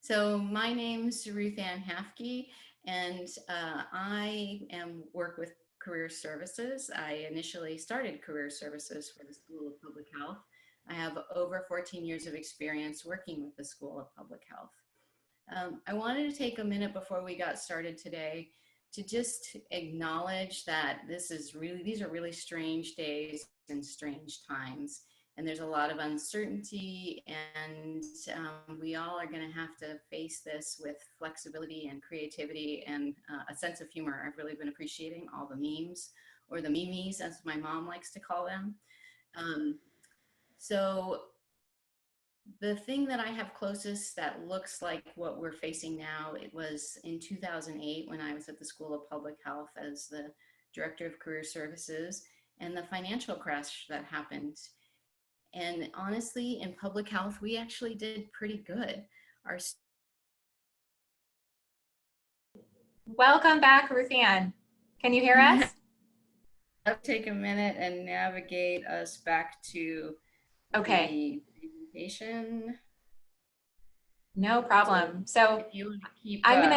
So my name's Ruth Ann Hafke, and I work with Career Services. I initially started Career Services for the School of Public Health. I have over 14 years of experience working with the School of Public Health. I wanted to take a minute before we got started today to just acknowledge that these are really strange days and strange times. And there's a lot of uncertainty, and we all are going to have to face this with flexibility and creativity and a sense of humor. I've really been appreciating all the memes, or the memes, as my mom likes to call them. So the thing that I have closest that looks like what we're facing now, it was in 2008 when I was at the School of Public Health as the Director of Career Services, and the financial crash that happened. And honestly, in public health, we actually did pretty good. Welcome back, Ruth Ann. Can you hear us? I'll take a minute and navigate us back to the presentation. No problem. So if you want to keep, I'm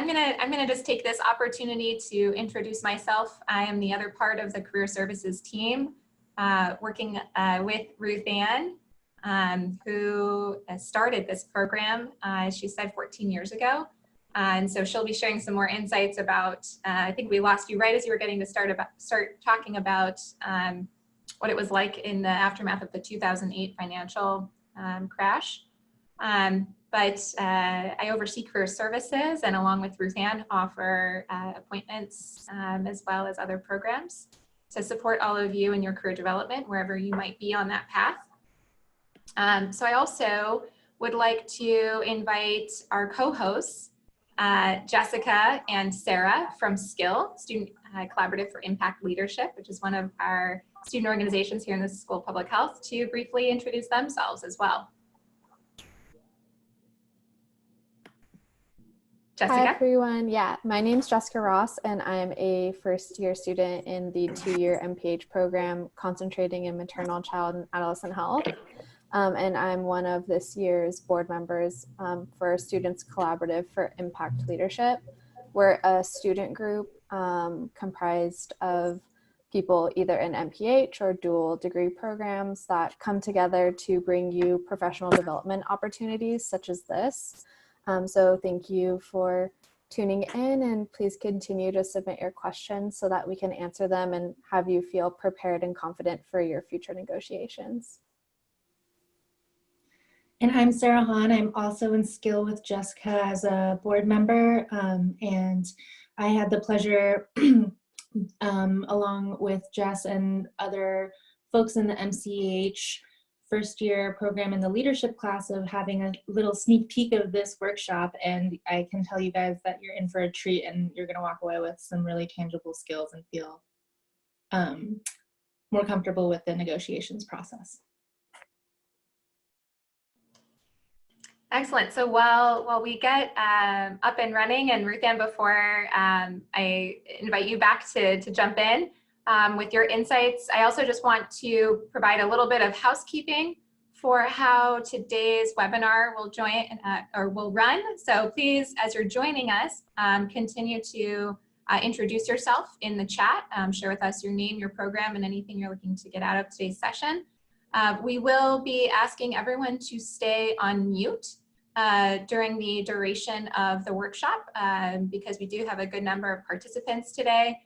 gonna just take this opportunity to introduce myself. I am the other part of the Career Services team, working with Ruth Ann, who started this program, as she said, 14 years ago. And so she'll be sharing some more insights about, I think we lost you right as you were getting to start talking about what it was like in the aftermath of the 2008 financial crash. But I oversee Career Services, and along with Ruth Ann, offer appointments as well as other programs to support all of you in your career development, wherever you might be on that path. So I also would like to invite our co-hosts, Jessica and Sarah from SCIL, Student Collaborative for Impact Leadership, which is one of our student organizations here in the School of Public Health, to briefly introduce themselves as well. Jessica? Hi everyone, my name's Jessica Ross, and I'm a first-year student in the 2-year MPH program concentrating in maternal, child, and adolescent health. And I'm one of this year's board members for Students Collaborative for Impact Leadership. We're a student group comprised of people either in MPH or dual degree programs that come together to bring you professional development opportunities such as this. So thank you for tuning in, and please continue to submit your questions so that we can answer them and have you feel prepared and confident for your future negotiations. And I'm Sarah Hahn. I'm also in SCIL with Jessica as a board member, and I had the pleasure, along with Jess and other folks in the MCH first year program in the leadership class, of having a little sneak peek of this workshop. And I can tell you guys that you're in for a treat, and you're going to walk away with some really tangible skills and feel more comfortable with the negotiations process. Excellent. So while we get up and running, and Ruth Ann, before I invite you back to jump in with your insights, I also just want to provide a little bit of housekeeping for how today's webinar will run. So please, as you're joining us, continue to introduce yourself in the chat. Share with us your name, your program, and anything you're looking to get out of today's session. We will be asking everyone to stay on mute during the duration of the workshop, because we do have a good number of participants today.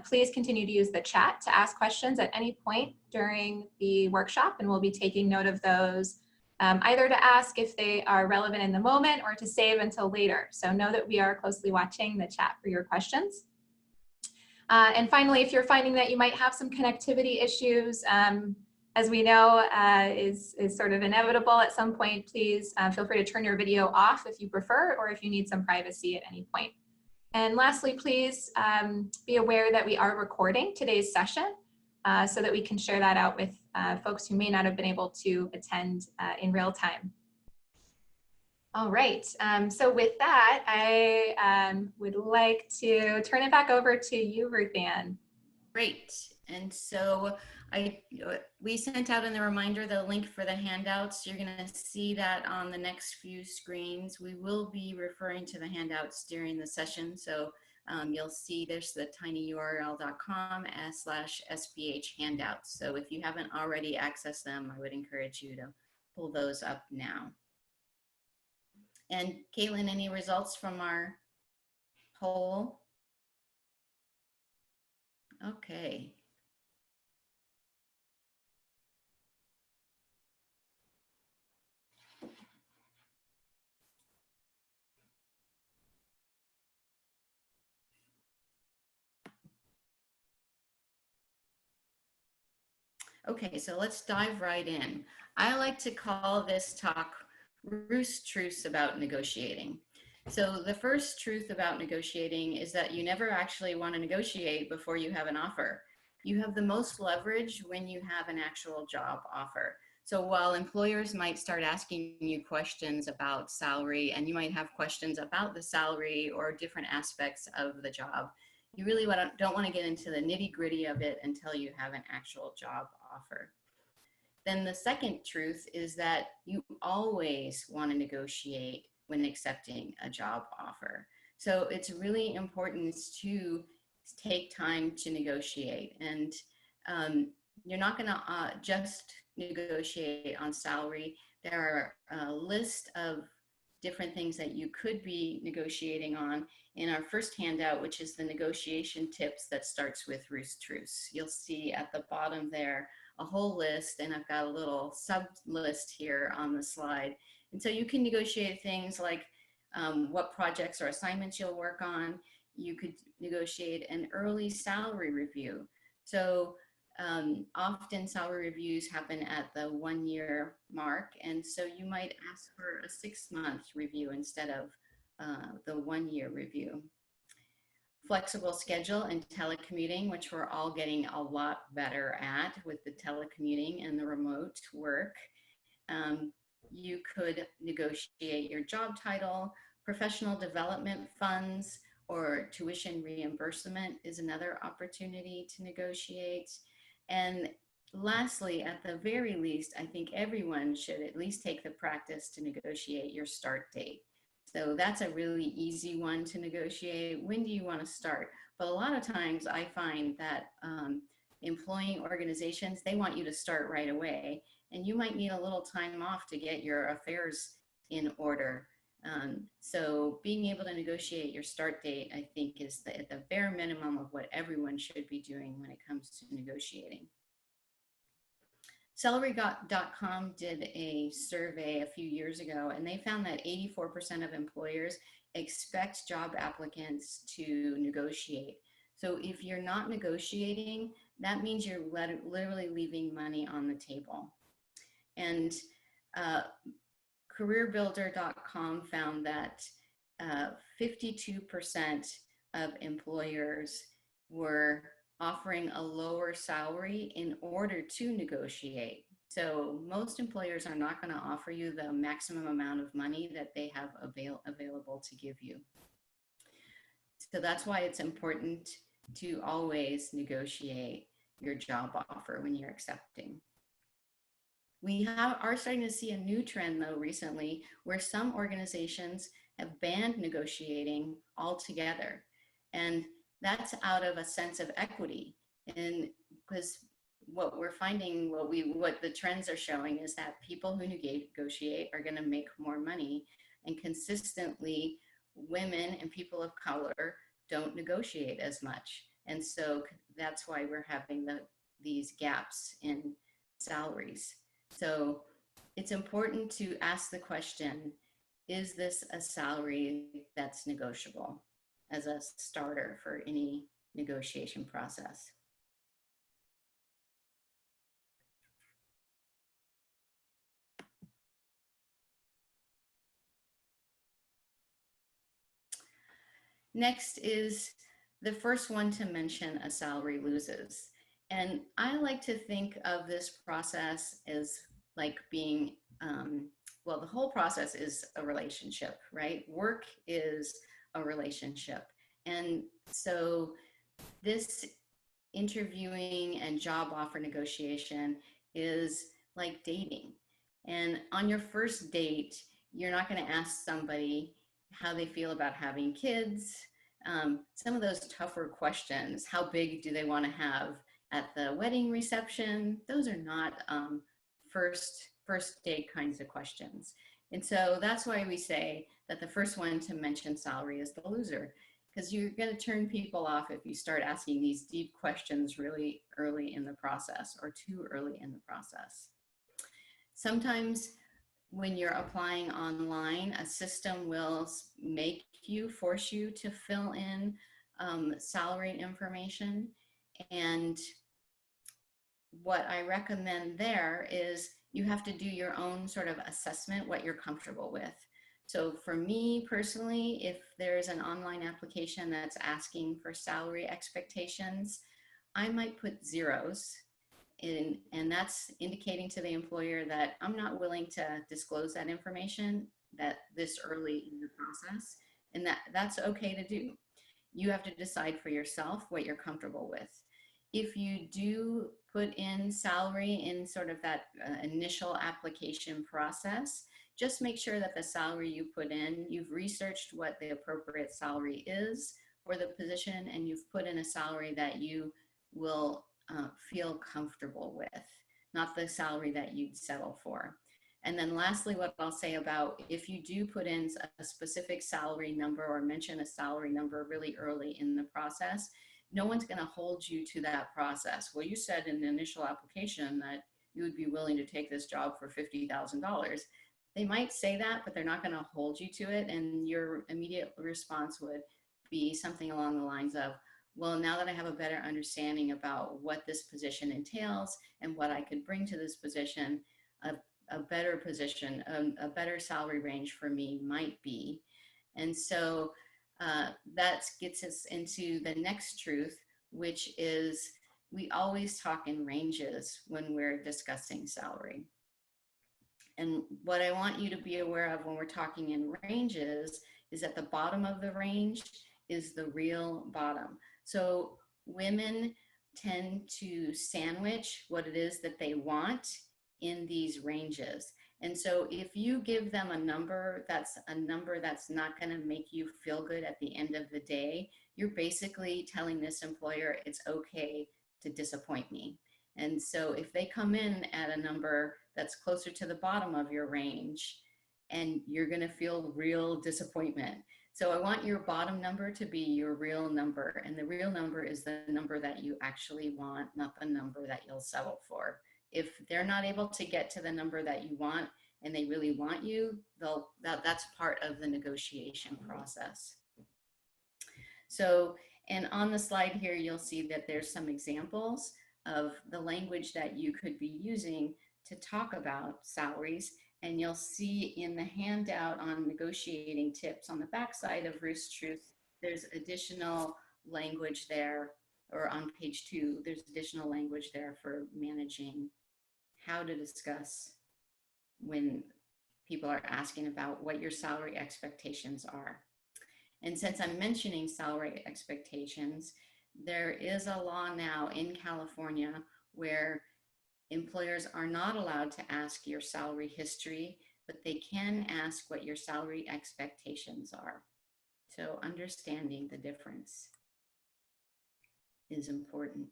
Please continue to use the chat to ask questions at any point during the workshop, and we'll be taking note of those, either to ask if they are relevant in the moment or to save until later. So know that we are closely watching the chat for your questions. And finally, if you're finding that you might have some connectivity issues, as we know, is sort of inevitable at some point, please feel free to turn your video off if you prefer, or if you need some privacy at any point. And lastly, please be aware that we are recording today's session so that we can share that out with folks who may not have been able to attend in real time. All right, so with that, I would like to turn it back over to you, Ruth Ann. Great. And so We sent out in the reminder the link for the handouts. You're going to see that on the next few screens. We will be referring to the handouts during the session. So you'll see there's the tinyurl.com/SPH handouts. So if you haven't already accessed them, I would encourage you to pull those up now. And Caitlin, any results from our poll? Okay. Okay, so let's dive right in. I like to call this talk Roost Truths about negotiating. So the first truth about negotiating is that you never actually want to negotiate before you have an offer. You have the most leverage when you have an actual job offer. So while employers might start asking you questions about salary, and you might have questions about the salary or different aspects of the job, you really don't want to get into the nitty-gritty of it until you have an actual job offer. Then the second truth is that you always want to negotiate when accepting a job offer. So it's really important to take time to negotiate. And you're not going to just negotiate on salary. There are a list of different things that you could be negotiating on in our first handout, which is the negotiation tips that starts with Roost Truths. You'll see at the bottom there a whole list, and I've got a little sub list here on the slide. And so you can negotiate things like what projects or assignments you'll work on. You could negotiate an early salary review. So often salary reviews happen at the 1-year mark, and so you might ask for a 6-month review instead of the 1-year review. Flexible schedule and telecommuting, which we're all getting a lot better at with the telecommuting and the remote work. You could negotiate your job title. Professional development funds or tuition reimbursement is another opportunity to negotiate. And lastly, at the very least, I think everyone should at least take the practice to negotiate your start date. So that's a really easy one to negotiate. When do you want to start? But a lot of times I find that employing organizations, they want you to start right away. And you might need a little time off to get your affairs in order. So being able to negotiate your start date, I think, is at the bare minimum of what everyone should be doing when it comes to negotiating. Salary.com did a survey a few years ago, and they found that 84% of employers expect job applicants to negotiate. So if you're not negotiating, that means you're literally leaving money on the table. And careerbuilder.com found that 52% of employers were offering a lower salary in order to negotiate. So most employers are not going to offer you the maximum amount of money that they have available to give you. So that's why it's important to always negotiate your job offer when you're accepting. We are starting to see a new trend, though, recently, where some organizations have banned negotiating altogether. And that's out of a sense of equity. And because what we're finding, what the trends are showing is that people who negotiate are going to make more money. And consistently, women and people of color don't negotiate as much. And so that's why we're having these gaps in salaries. So it's important to ask the question, is this a salary that's negotiable as a starter for any negotiation process? Next is the first one to mention a salary loses. And I like to think of this process as like being, well, the whole process is a relationship, right? Work is a relationship. And so this interviewing and job offer negotiation is like dating. And on your first date, you're not going to ask somebody how they feel about having kids. Some of those tougher questions, how big do they want to have at the wedding reception? Those are not first date kinds of questions. And so that's why we say that the first one to mention salary is the loser, because you're going to turn people off if you start asking these deep questions really early in the process or too early in the process. Sometimes when you're applying online, a system will force you to fill in salary information. And what I recommend there is you have to do your own sort of assessment, what you're comfortable with. So for me personally, if there's an online application that's asking for salary expectations, I might put zeros in, and that's indicating to the employer that I'm not willing to disclose that information this early in the process, and that's okay to do. You have to decide for yourself what you're comfortable with. If you do put in salary in sort of that initial application process, just make sure that the salary you put in, you've researched what the appropriate salary is for the position, and you've put in a salary that you will feel comfortable with, not the salary that you'd settle for. And then lastly, what I'll say about if you do put in a specific salary number or mention a salary number really early in the process, no one's going to hold you to that process. Well, you said in the initial application that you would be willing to take this job for $50,000. They might say that, but they're not going to hold you to it. And your immediate response would be something along the lines of, well, now that I have a better understanding about what this position entails and what I could bring to this position, a better position, a better salary range for me might be. And so that gets us into the next truth, which is we always talk in ranges when we're discussing salary. And what I want you to be aware of when we're talking in ranges is at the bottom of the range is the real bottom. So women tend to sandwich what it is that they want in these ranges. And so if you give them a number that's not going to make you feel good at the end of the day, you're basically telling this employer it's okay to disappoint me. And so if they come in at a number that's closer to the bottom of your range, and you're going to feel real disappointment. So I want your bottom number to be your real number, and the real number is the number that you actually want, not the number that you'll settle for. If they're not able to get to the number that you want and they really want you, that's part of the negotiation process. So, and on the slide here, you'll see that there's some examples of the language that you could be using to talk about salaries. And you'll see in the handout on negotiating tips on the backside of Ruth's Truth, there's additional language there, or on page 2, there's additional language there for managing how to discuss when people are asking about what your salary expectations are. And since I'm mentioning salary expectations, there is a law now in California where employers are not allowed to ask your salary history, but they can ask what your salary expectations are. So understanding the difference is important.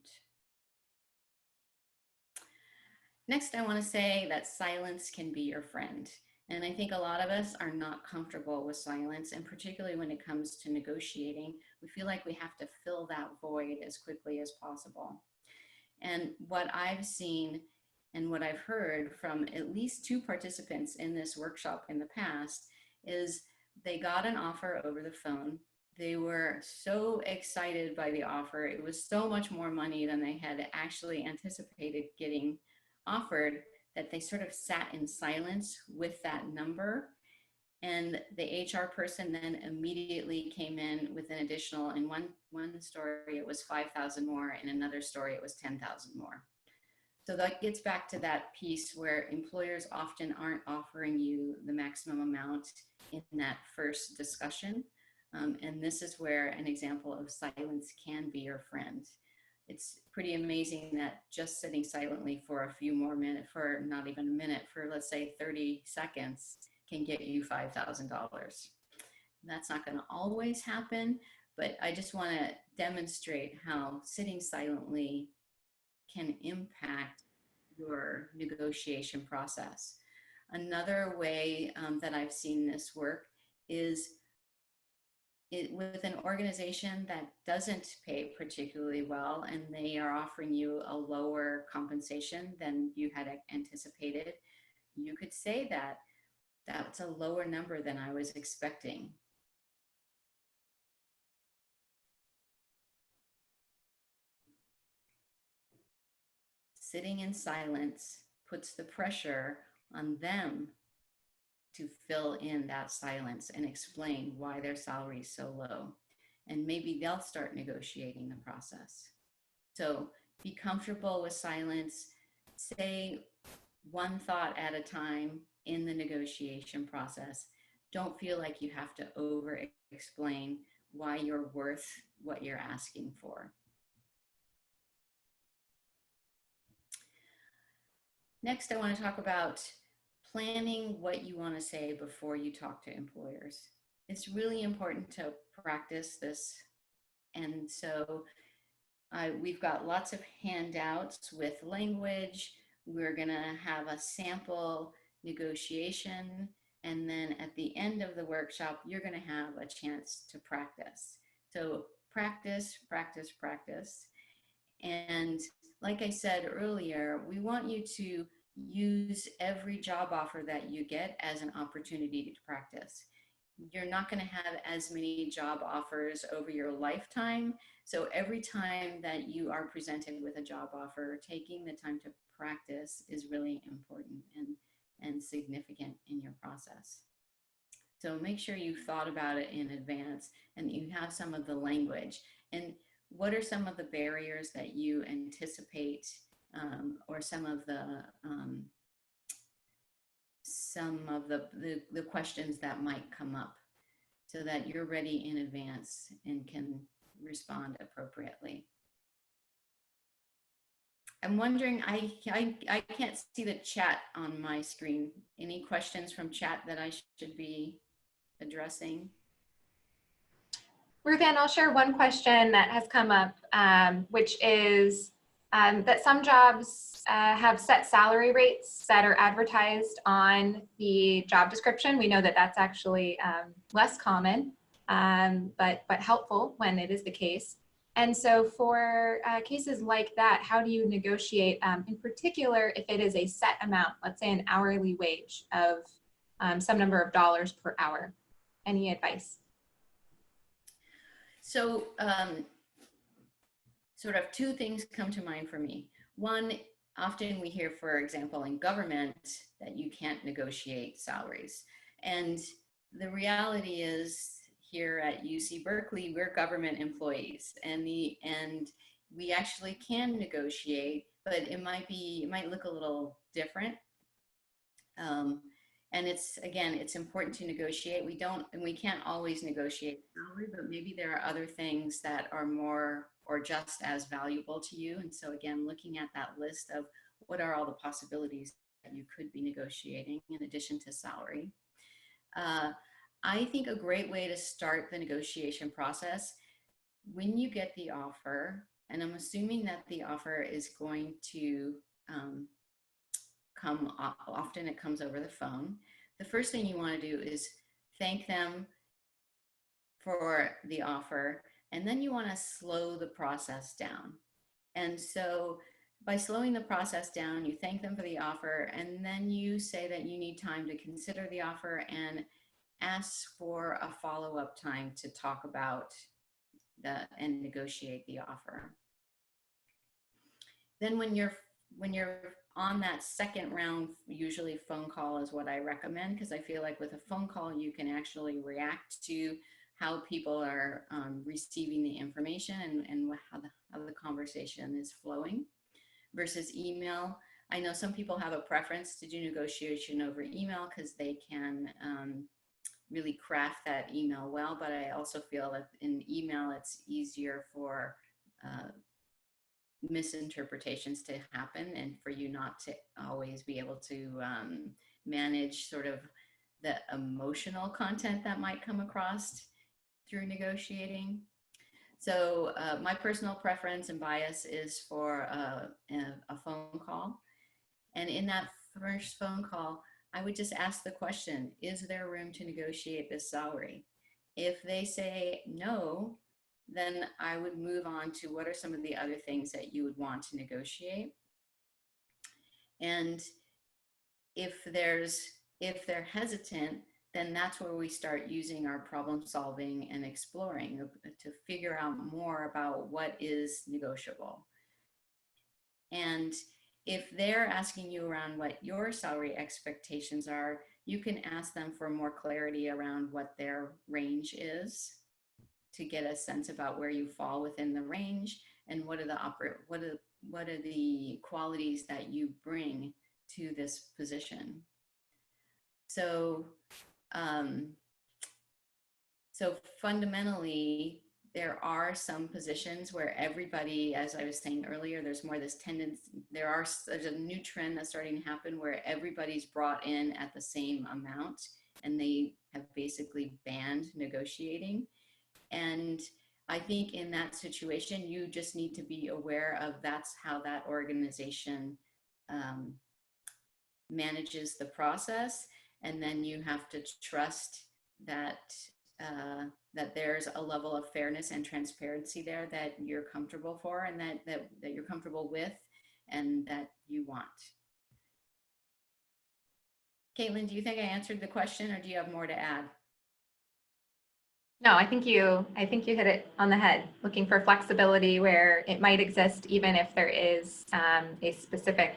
Next, I want to say that silence can be your friend. And I think a lot of us are not comfortable with silence, and particularly when it comes to negotiating, we feel like we have to fill that void as quickly as possible. And what I've seen and what I've heard from at least 2 participants in this workshop in the past is they got an offer over the phone. They were so excited by the offer. It was so much more money than they had actually anticipated getting offered that they sort of sat in silence with that number. And the HR person then immediately came in with an additional, in one story it was 5,000 more, in another story it was 10,000 more. So that gets back to that piece where employers often aren't offering you the maximum amount in that first discussion. And this is where an example of silence can be your friend. it's pretty amazing that just sitting silently for a few more minutes, for not even a minute, for let's say 30 seconds, can get you $5,000. That's not going to always happen, but I just want to demonstrate how sitting silently can impact your negotiation process. Another way that I've seen this work is with an organization that doesn't pay particularly well and they are offering you a lower compensation than you had anticipated. You could say that that's a lower number than I was expecting. Sitting in silence puts the pressure on them to fill in that silence and explain why their salary is so low. And maybe they'll start negotiating the process. So be comfortable with silence. Say one thought at a time in the negotiation process. Don't feel like you have to over explain why you're worth what you're asking for. Next, I want to talk about planning what you want to say before you talk to employers. It's really important to practice this. And so we've got lots of handouts with language. We're going to have a sample negotiation. And then at the end of the workshop, you're going to have a chance to practice. So practice, practice, practice. And like I said earlier, we want you to use every job offer that you get as an opportunity to practice. You're not going to have as many job offers over your lifetime. So every time that you are presented with a job offer, taking the time to practice is really important and significant in your process. So make sure you've thought about it in advance and that you have some of the language. And what are some of the barriers that you anticipate, or some of the questions that might come up, so that you're ready in advance and can respond appropriately. I'm wondering, I can't see the chat on my screen. Any questions from chat that I should be addressing? Ruth Ann, I'll share one question that has come up, which is that some jobs have set salary rates that are advertised on the job description. We know that that's actually less common, but helpful when it is the case. And so for cases like that, how do you negotiate, in particular, if it is a set amount, let's say an hourly wage of some number of dollars per hour? Any advice? So sort of two things come to mind for me. One, often we hear, for example, in government that you can't negotiate salaries. And the reality is here at UC Berkeley, we're government employees, and we actually can negotiate, but it might look a little different. And it's important to negotiate. We can't always negotiate salary, but maybe there are other things that are more or just as valuable to you. And so again, looking at that list of what are all the possibilities that you could be negotiating in addition to salary. I think a great way to start the negotiation process, when you get the offer, and I'm assuming that the offer is going to often it comes over the phone. The first thing you want to do is thank them for the offer, and then you want to slow the process down. And so by slowing the process down, you thank them for the offer, and then you say that you need time to consider the offer and ask for a follow-up time to talk about and negotiate the offer. Then when you're on that second round, usually phone call is what I recommend, because I feel like with a phone call, you can actually react to how people are receiving the information and how the conversation is flowing versus email. I know some people have a preference to do negotiation over email because they can really craft that email well, but I also feel that in email, it's easier for misinterpretations to happen, and for you not to always be able to manage sort of the emotional content that might come across through negotiating. So my personal preference and bias is for a phone call. And in that first phone call, I would just ask the question, is there room to negotiate this salary? If they say no, then I would move on to what are some of the other things that you would want to negotiate. And if they're hesitant, then that's where we start using our problem solving and exploring to figure out more about what is negotiable. And if they're asking you around what your salary expectations are, you can ask them for more clarity around what their range is to get a sense about where you fall within the range and what are the qualities that you bring to this position. So so fundamentally, there are some positions where everybody, as I was saying earlier, there's more this tendency, there's a new trend that's starting to happen where everybody's brought in at the same amount and they have basically banned negotiating. And I think in that situation, you just need to be aware of that's how that organization manages the process. And then you have to trust that that there's a level of fairness and transparency there that you're comfortable for and that you're comfortable with and that you want. Caitlin, do you think I answered the question or do you have more to add? No, I think you hit it on the head. Looking for flexibility where it might exist, even if there is a specific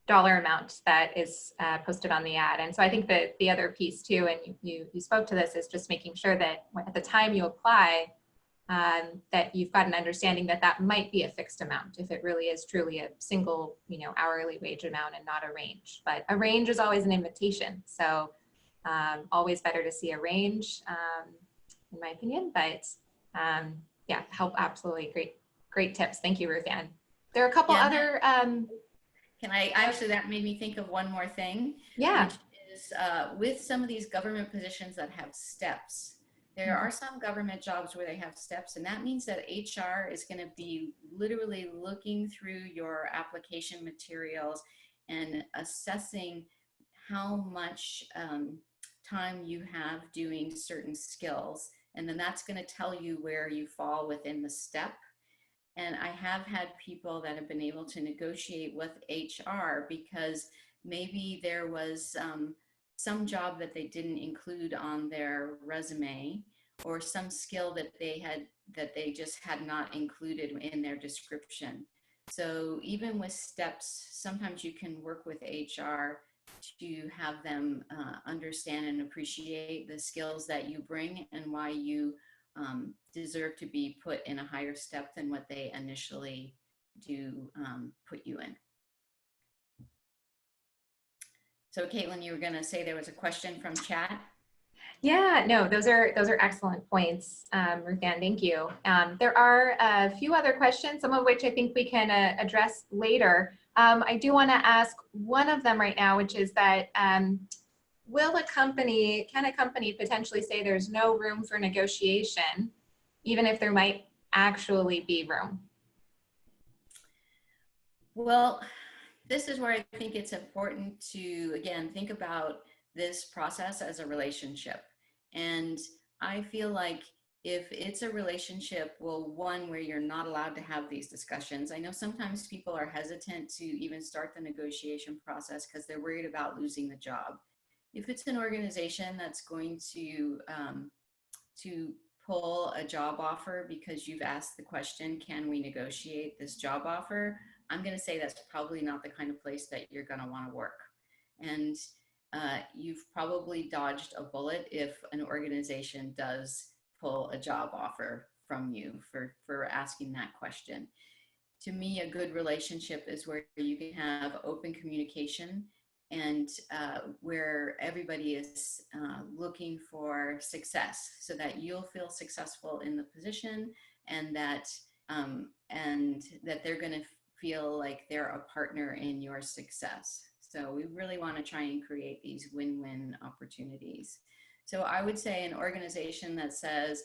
dollar amount that is posted on the ad. And so I think that the other piece too, and you spoke to this, is just making sure that at the time you apply, that you've got an understanding that that might be a fixed amount if it really is truly a single, hourly wage amount and not a range. But a range is always an invitation. So always better to see a range, in my opinion. But yeah, help, absolutely great tips. Thank you, Ruth Ann. There are a couple other can I actually, that made me think of one more thing. Yeah. Which is with some of these government positions that have steps, there are some government jobs where they have steps, and that means that HR is going to be literally looking through your application materials and assessing how much time you have doing certain skills. And then that's going to tell you where you fall within the step. And I have had people that have been able to negotiate with HR because maybe there was some job that they didn't include on their resume, or some skill that they just had not included in their description. So even with steps, sometimes you can work with HR to have them understand and appreciate the skills that you bring and why you deserve to be put in a higher step than what they initially do put you in. So Caitlin, you were going to say there was a question from chat. Yeah, no, those are excellent points, Ruth Ann, thank you. There are a few other questions, some of which I think we can address later. I do want to ask one of them right now, which is that can a company potentially say there's no room for negotiation, even if there might actually be room? Well, this is where I think it's important to, again, think about this process as a relationship. And I feel like if it's a relationship, well, one where you're not allowed to have these discussions. I know sometimes people are hesitant to even start the negotiation process because they're worried about losing the job. If it's an organization that's going to pull a job offer because you've asked the question, can we negotiate this job offer? I'm going to say that's probably not the kind of place that you're going to want to work. And you've probably dodged a bullet if an organization does pull a job offer from you for asking that question. To me, a good relationship is where you can have open communication and where everybody is looking for success so that you'll feel successful in the position and that and that they're going to feel like they're a partner in your success. So we really want to try and create these win-win opportunities. So I would say an organization that says,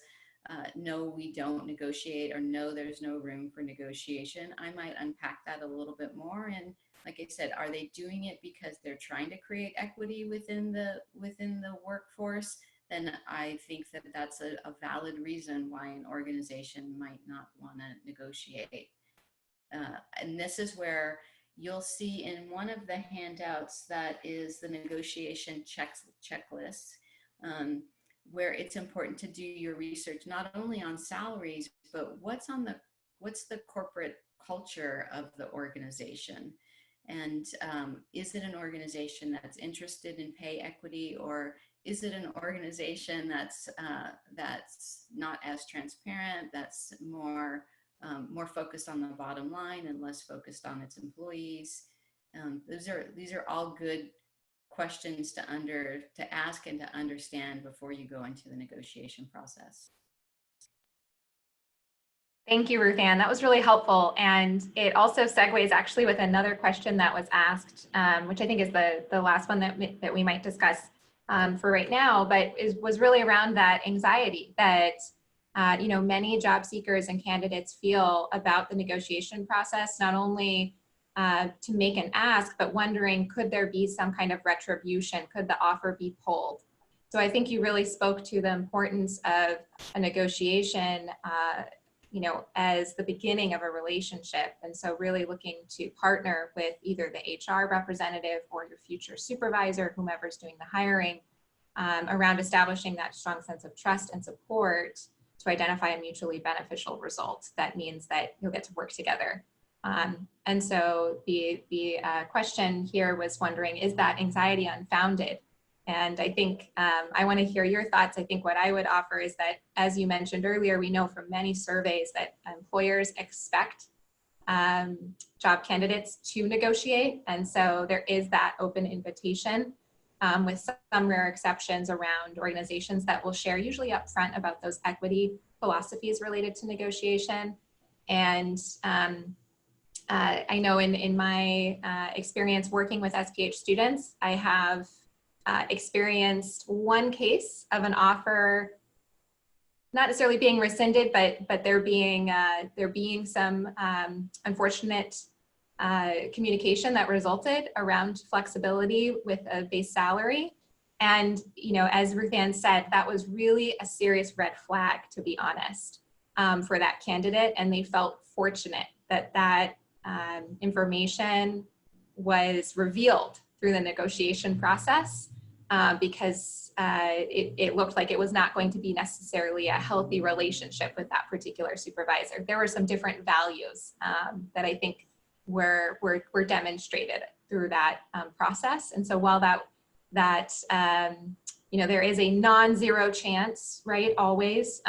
no, we don't negotiate, or no, there's no room for negotiation, I might unpack that a little bit more. And like I said, are they doing it because they're trying to create equity within the workforce? Then I think that that's a valid reason why an organization might not want to negotiate. And this is where you'll see in one of the handouts that is the negotiation checklist, where it's important to do your research not only on salaries, but what's the corporate culture of the organization. And is it an organization that's interested in pay equity, or is it an organization that's not as transparent, that's more focused on the bottom line and less focused on its employees? These are all good questions to ask and to understand before you go into the negotiation process. Thank you, Ruth Ann. That was really helpful. And it also segues actually with another question that was asked, which I think is the last one that we might discuss for right now, but was really around that anxiety that many job seekers and candidates feel about the negotiation process, not only to make an ask, but wondering, could there be some kind of retribution? Could the offer be pulled? So I think you really spoke to the importance of a negotiation as the beginning of a relationship. And so really looking to partner with either the HR representative or your future supervisor, whomever's doing the hiring, around establishing that strong sense of trust and support to identify a mutually beneficial result. That means that you'll get to work together. And so the question here was wondering, is that anxiety unfounded? And I think I want to hear your thoughts. I think what I would offer is that, as you mentioned earlier, we know from many surveys that employers expect job candidates to negotiate. And so there is that open invitation, with some rare exceptions around organizations that will share usually upfront about those equity philosophies related to negotiation. And I know in my experience working with SPH students, I have experienced one case of an offer not necessarily being rescinded, but there being some unfortunate communication that resulted around flexibility with a base salary. And as Ruth Ann said, that was really a serious red flag, to be honest, for that candidate. And they felt fortunate that information was revealed through the negotiation process, because it looked like it was not going to be necessarily a healthy relationship with that particular supervisor. There were some different values that I think were demonstrated through that process. And so while that there is a non-zero chance, right, always,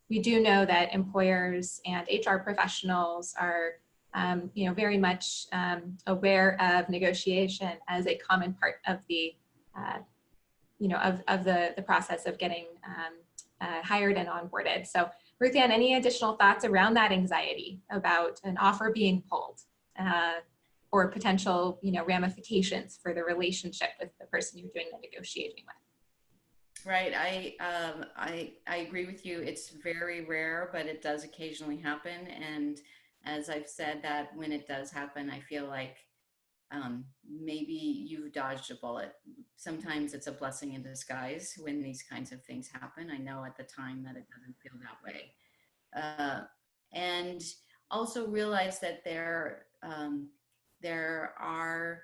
we do know that employers and HR professionals are very much aware of negotiation as a common part of the the process of getting hired and onboarded. So Ruth Ann, any additional thoughts around that anxiety about an offer being pulled, or potential ramifications for the relationship with the person you're doing the negotiating with? Right. I agree with you. It's very rare, but it does occasionally happen. And as I've said, that when it does happen, I feel like maybe you've dodged a bullet. Sometimes it's a blessing in disguise when these kinds of things happen. I know at the time that it doesn't feel that way. And also realize that there are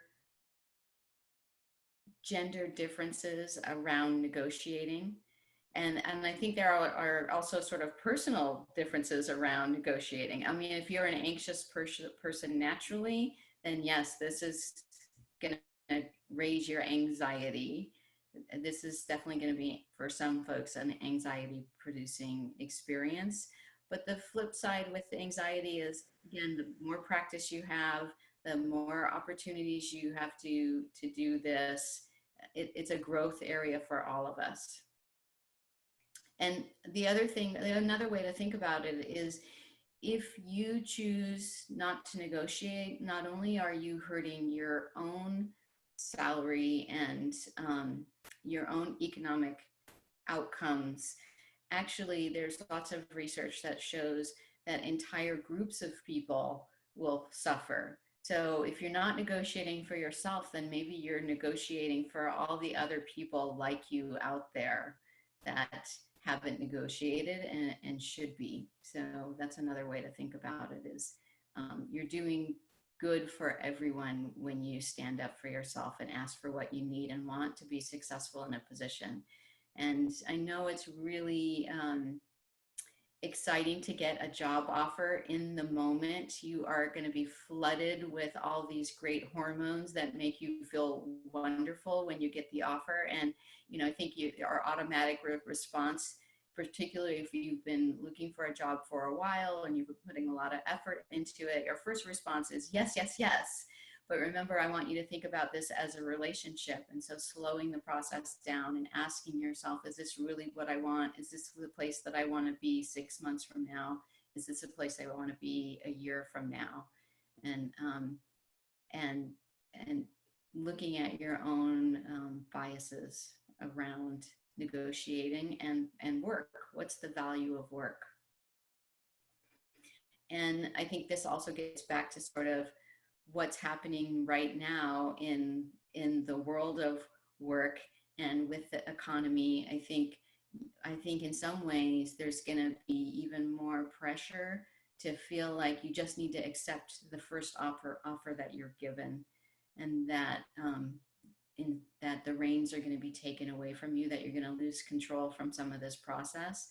gender differences around negotiating. And I think there are also sort of personal differences around negotiating. I mean, if you're an anxious person naturally, then yes, this is going to raise your anxiety. This is definitely going to be, for some folks, an anxiety producing experience. But the flip side with the anxiety is, again, the more practice you have, the more opportunities you have to do this. It's a growth area for all of us. And the other thing, another way to think about it is, if you choose not to negotiate, not only are you hurting your own salary and your own economic outcomes, actually, there's lots of research that shows that entire groups of people will suffer. So if you're not negotiating for yourself, then maybe you're negotiating for all the other people like you out there that haven't negotiated and should be. So that's another way to think about it is you're doing good for everyone when you stand up for yourself and ask for what you need and want to be successful in a position. And I know it's really exciting to get a job offer in the moment. You are going to be flooded with all these great hormones that make you feel wonderful when you get the offer. And, you know, I think our automatic response, particularly if you've been looking for a job for a while and you've been putting a lot of effort into it, your first response is yes, yes, yes. But remember, I want you to think about this as a relationship. And so slowing the process down and asking yourself, is this really what I want? Is this the place that I want to be 6 months from now? Is this a place I want to be a year from now? And and and looking at your own biases around negotiating and work. What's the value of work? And I think this also gets back to sort of what's happening right now in the world of work and with the economy. I think in some ways there's going to be even more pressure to feel like you just need to accept the first offer that you're given, and that that the reins are going to be taken away from you, that you're going to lose control from some of this process.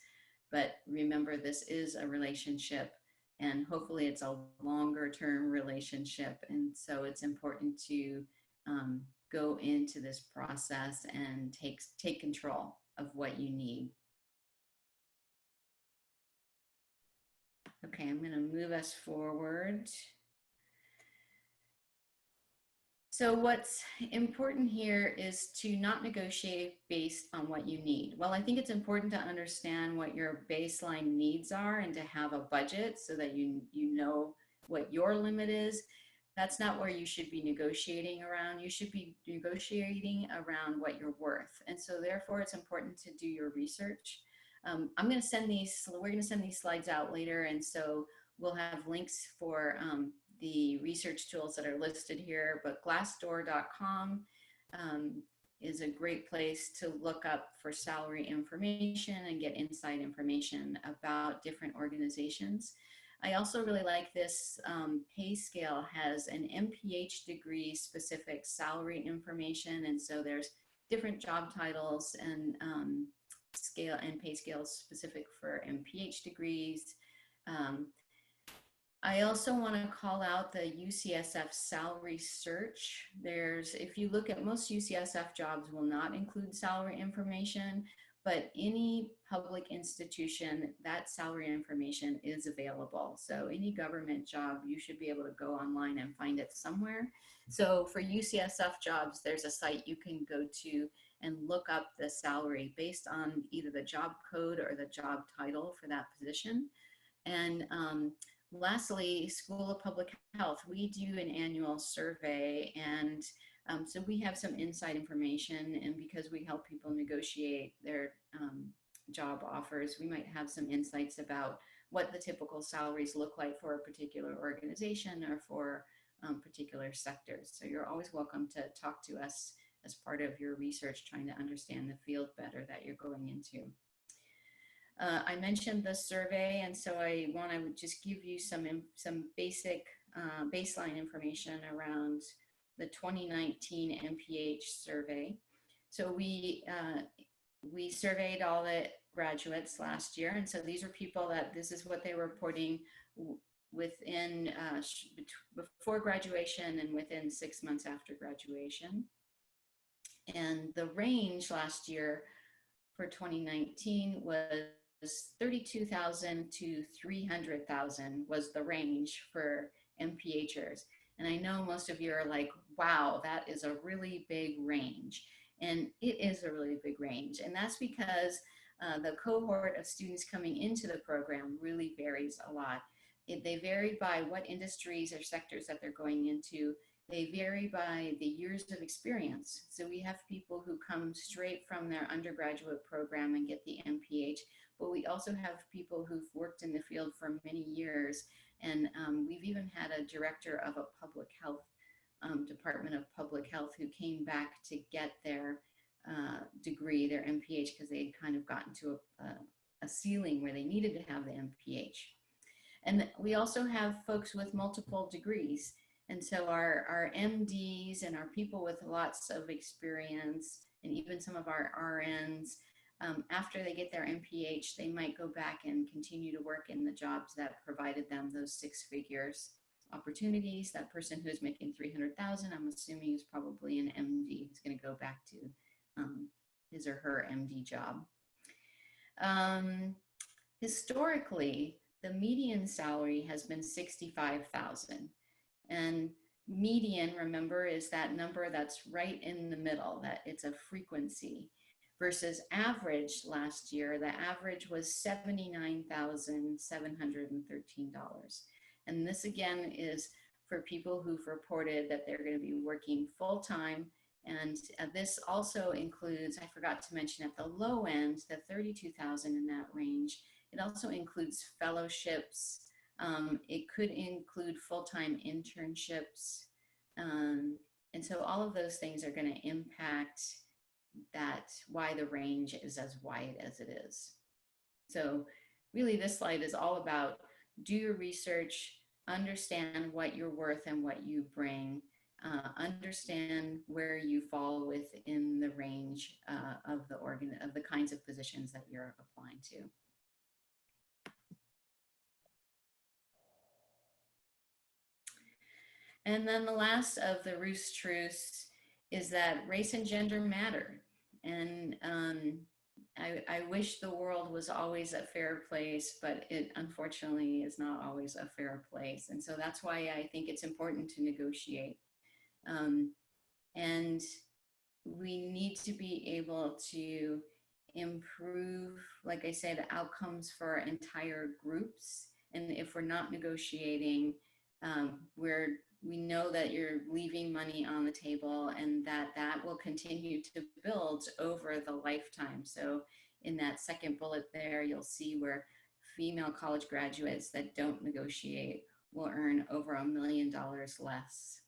But remember, this is a relationship, and hopefully it's a longer term relationship. And so it's important to go into this process and take control of what you need. Okay, I'm going to move us forward. So what's important here is to not negotiate based on what you need. Well, I think it's important to understand what your baseline needs are and to have a budget so that you know what your limit is. That's not where you should be negotiating around. You should be negotiating around what you're worth. And so therefore it's important to do your research. we're going to send these slides out later. And so we'll have links for the research tools that are listed here, but glassdoor.com is a great place to look up for salary information and get inside information about different organizations. I also really like this pay scale has an MPH degree specific salary information. And so there's different job titles and scale and pay scales specific for MPH degrees. I also want to call out the UCSF salary search. If you look at most UCSF jobs will not include salary information, but any public institution, that salary information is available. So any government job, you should be able to go online and find it somewhere. So for UCSF jobs, there's a site you can go to and look up the salary based on either the job code or the job title for that position. And lastly, School of Public Health, we do an annual survey, and so we have some inside information, and because we help people negotiate their job offers, we might have some insights about what the typical salaries look like for a particular organization or for particular sectors. So you're always welcome to talk to us as part of your research, trying to understand the field better that you're going into. I mentioned the survey, and so I want to just give you some basic baseline information around the 2019 MPH survey. So we surveyed all the graduates last year, and so these are people that this is what they were reporting within before graduation and within 6 months after graduation. And the range last year for 2019 was 32,000 to 300,000 was the range for MPHers. And I know most of you are like, wow, that is a really big range. And it is a really big range. And that's because the cohort of students coming into the program really varies a lot. They vary by what industries or sectors that they're going into. They vary by the years of experience. So we have people who come straight from their undergraduate program and get the MPH, but we also have people who've worked in the field for many years. And we've even had a director of a public health, Department of Public Health, who came back to get their degree, their MPH, because they had kind of gotten to a ceiling where they needed to have the MPH. And we also have folks with multiple degrees. And so our MDs and our people with lots of experience, and even some of our RNs, after they get their MPH, they might go back and continue to work in the jobs that provided them those 6 figures opportunities. That person who's making 300,000, I'm assuming, is probably an MD who's going to go back to his or her MD job. Historically, the median salary has been 65,000. And median, remember, is that number that's right in the middle, that it's a frequency, versus average last year. The average was $79,713. And this again is for people who've reported that they're going to be working full-time. And this also includes, I forgot to mention at the low end, the 32,000 in that range, it also includes fellowships. It could include full-time internships. And so all of those things are going to impact that, why the range is as wide as it is. So really this slide is all about do your research, understand what you're worth and what you bring, understand where you fall within the range of the kinds of positions that you're applying to. And then the last of the Roost truths is that race and gender matter. And I wish the world was always a fair place, but it unfortunately is not always a fair place. And so that's why I think it's important to negotiate. And we need to be able to improve, like I said, outcomes for entire groups. And if we're not negotiating, we know that you're leaving money on the table, and that will continue to build over the lifetime. So in that second bullet there, you'll see where female college graduates that don't negotiate will earn over $1 million less.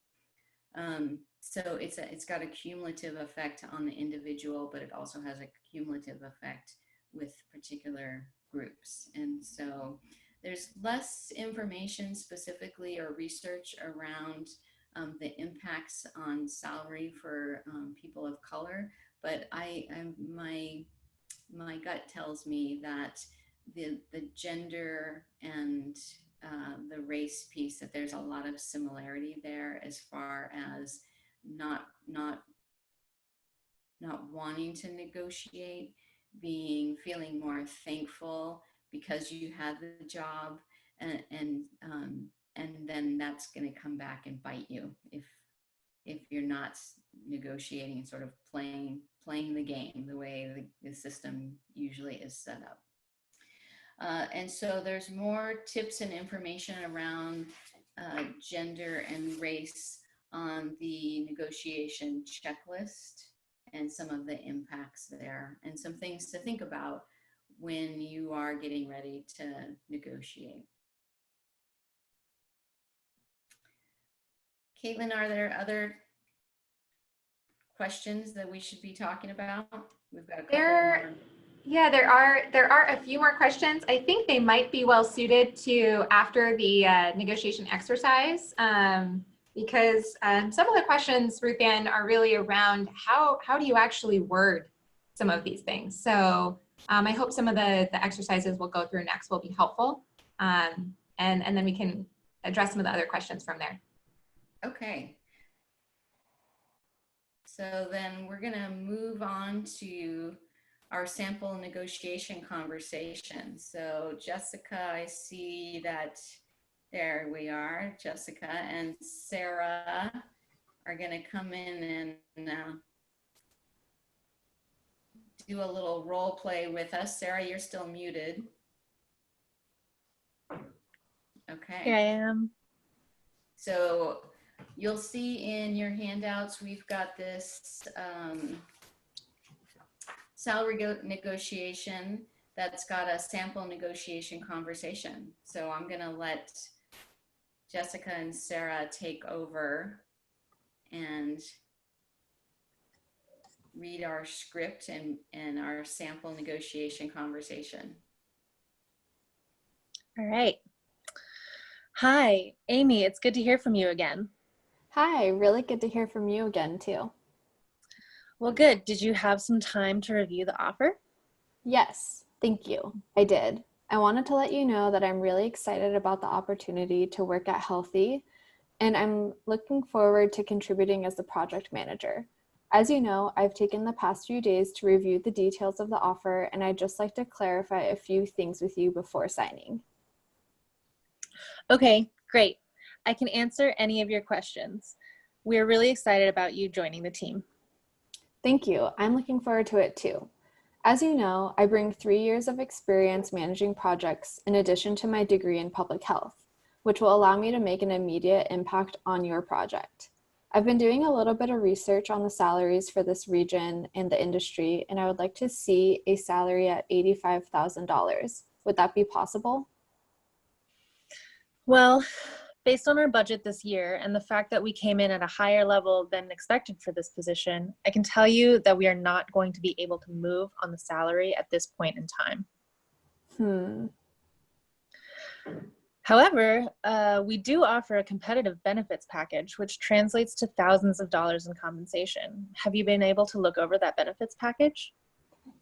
So it's got a cumulative effect on the individual, but it also has a cumulative effect with particular groups. And so there's less information specifically or research around the impacts on salary for people of color, but my gut tells me that the gender and the race piece, that there's a lot of similarity there as far as not wanting to negotiate, feeling more thankful because you had the job, and then that's going to come back and bite you if you're not negotiating and sort of playing the game the way the system usually is set up. And so there's more tips and information around gender and race on the negotiation checklist and some of the impacts there, and some things to think about when you are getting ready to negotiate. Caitlin, are there other questions that we should be talking about? We've got a couple more. Yeah, there are a few more questions. I think they might be well suited to after the negotiation exercise, because some of the questions, Ruth Ann, are really around how do you actually word some of these things. So I hope some of the exercises we'll go through next will be helpful, and then we can address some of the other questions from there. Okay. So then we're going to move on to our sample negotiation conversation. So Jessica, I see that there we are. Jessica and Sarah are going to come in and do a little role play with us. Sarah, you're still muted. Okay. Here I am. So you'll see in your handouts, we've got this salary negotiation that's got a sample negotiation conversation. So I'm going to let Jessica and Sarah take over and read our script and our sample negotiation conversation. All right. Hi, Amy, it's good to hear from you again. Hi, really good to hear from you again too. Well, good. Did you have some time to review the offer? Yes, thank you. I did. I wanted to let you know that I'm really excited about the opportunity to work at Healthy, and I'm looking forward to contributing as the project manager. As you know, I've taken the past few days to review the details of the offer, and I'd just like to clarify a few things with you before signing. Okay, great. I can answer any of your questions. We're really excited about you joining the team. Thank you. I'm looking forward to it too. As you know, I bring 3 years of experience managing projects in addition to my degree in public health, which will allow me to make an immediate impact on your project. I've been doing a little bit of research on the salaries for this region and the industry, and I would like to see a salary at $85,000. Would that be possible? Well, based on our budget this year and the fact that we came in at a higher level than expected for this position, I can tell you that we are not going to be able to move on the salary at this point in time. However, we do offer a competitive benefits package, which translates to thousands of dollars in compensation. Have you been able to look over that benefits package?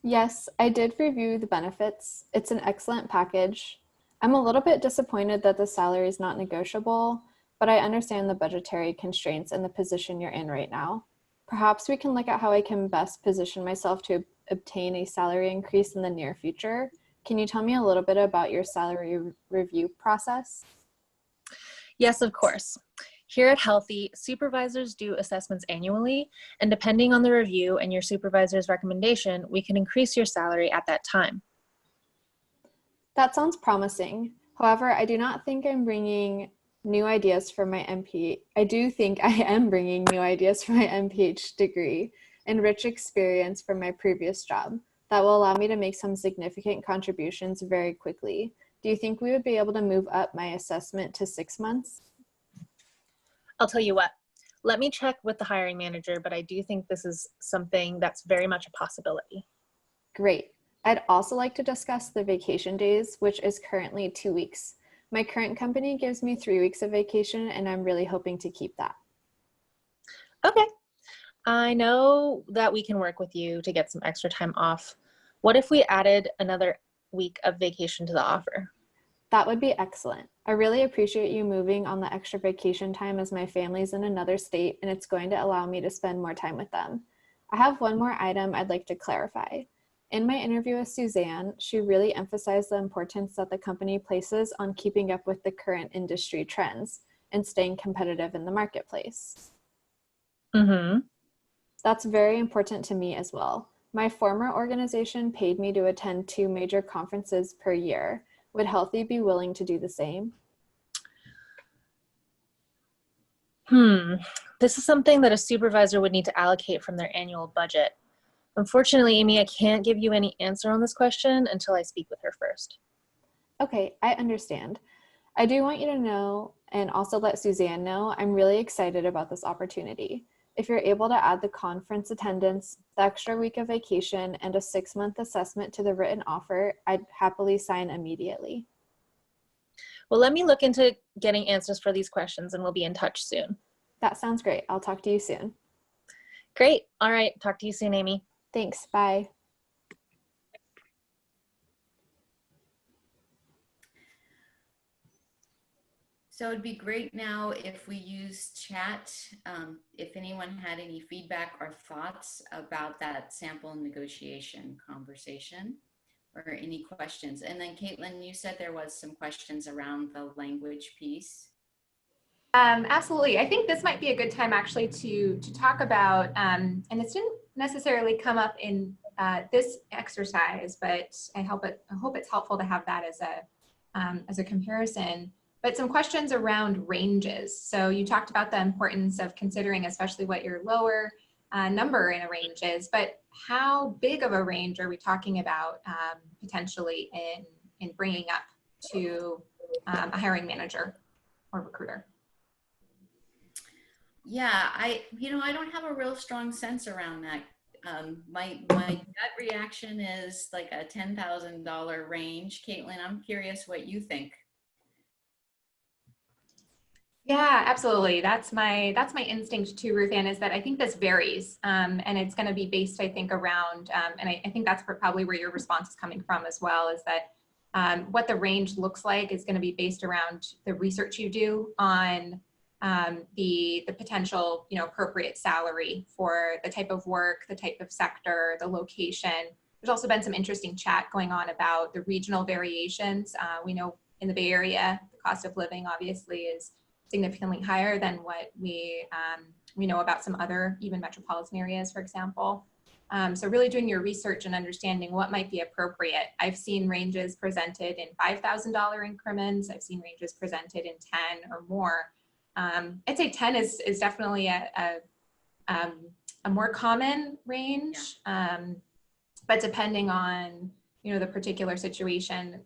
Yes, I did review the benefits. It's an excellent package. I'm a little bit disappointed that the salary is not negotiable, but I understand the budgetary constraints and the position you're in right now. Perhaps we can look at how I can best position myself to obtain a salary increase in the near future. Can you tell me a little bit about your salary review process? Yes, of course. Here at Healthy, supervisors do assessments annually, and depending on the review and your supervisor's recommendation, we can increase your salary at that time. That sounds promising. However, I do not think I'm bringing new ideas for my MP. I do think I am bringing new ideas for my MPH degree and rich experience from my previous job that will allow me to make some significant contributions very quickly. Do you think we would be able to move up my assessment to 6 months? I'll tell you what, let me check with the hiring manager, but I do think this is something that's very much a possibility. Great. I'd also like to discuss the vacation days, which is currently 2 weeks. My current company gives me 3 weeks of vacation, and I'm really hoping to keep that. Okay. I know that we can work with you to get some extra time off. What if we added another week of vacation to the offer? That would be excellent. I really appreciate you moving on the extra vacation time as my family's in another state, and it's going to allow me to spend more time with them. I have one more item I'd like to clarify. In my interview with Suzanne, she really emphasized the importance that the company places on keeping up with the current industry trends and staying competitive in the marketplace. That's very important to me as well. My former organization paid me to attend 2 major conferences per year. Would Healthy be willing to do the same? This is something that a supervisor would need to allocate from their annual budget. Unfortunately, Amy, I can't give you any answer on this question until I speak with her first. Okay, I understand. I do want you to know, and also let Suzanne know, I'm really excited about this opportunity. If you're able to add the conference attendance, the extra week of vacation, and a 6-month assessment to the written offer, I'd happily sign immediately. Well, let me look into getting answers for these questions and we'll be in touch soon. That sounds great. I'll talk to you soon. Great. All right. Talk to you soon, Amy. Thanks. Bye. So it'd be great now if we use chat, if anyone had any feedback or thoughts about that sample negotiation conversation or any questions. And then Caitlin, you said there was some questions around the language piece. Absolutely. I think this might be a good time actually to talk about, and this didn't necessarily come up in this exercise, but I hope it's helpful to have that as a comparison. but some questions around ranges. So you talked about the importance of considering, especially what your lower number in a range is, but how big of a range are we talking about potentially in bringing up to a hiring manager or recruiter? Yeah, I don't have a real strong sense around that. My gut reaction is like a $10,000 range. Caitlin, I'm curious what you think. Yeah, absolutely. That's my instinct too, Ruth Ann, is that I think this varies, and it's going to be based, I think, around, and I think that's probably where your response is coming from as well, is that what the range looks like is going to be based around the research you do on the potential, appropriate salary for the type of work, the type of sector, the location. There's also been some interesting chat going on about the regional variations. We know in the Bay Area, the cost of living obviously is significantly higher than what we know about some other even metropolitan areas, for example. So really doing your research and understanding what might be appropriate. I've seen ranges presented in $5,000 increments. I've seen ranges presented in 10 or more. I'd say 10 is definitely a more common range, but depending on the particular situation,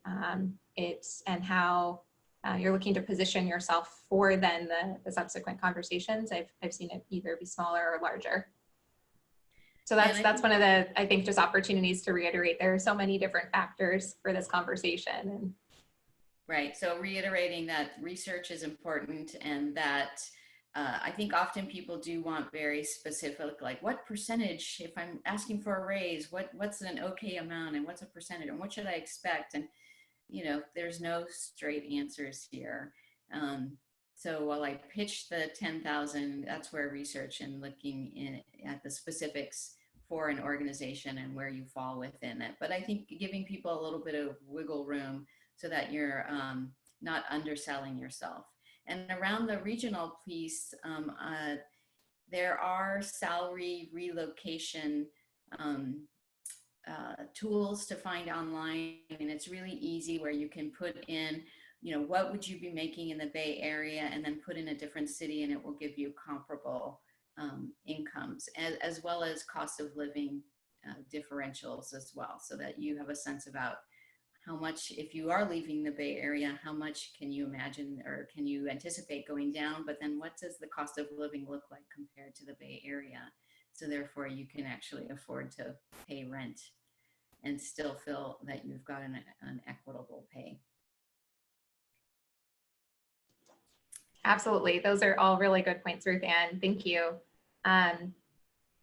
it's and how you're looking to position yourself for then the subsequent conversations. I've seen it either be smaller or larger. So that's one of the, I think, just opportunities to reiterate. There are so many different factors for this conversation. Right. So reiterating that research is important, and that I think often people do want very specific, like what percentage, if I'm asking for a raise, what's an okay amount and what's a percentage and what should I expect? And, there's no straight answers here. So while I pitched the 10,000, that's where research and looking at the specifics for an organization and where you fall within it. But I think giving people a little bit of wiggle room so that you're not underselling yourself. And around the regional piece, there are salary relocation tools to find online, and it's really easy where you can put in, what would you be making in the Bay Area, and then put in a different city, and it will give you comparable incomes, as well as cost of living differentials as well, so that you have a sense about how much, if you are leaving the Bay Area, how much can you imagine or can you anticipate going down? But then what does the cost of living look like compared to the Bay Area? So therefore you can actually afford to pay rent and still feel that you've got an equitable pay. Absolutely. Those are all really good points, Ruth Ann. Thank you. I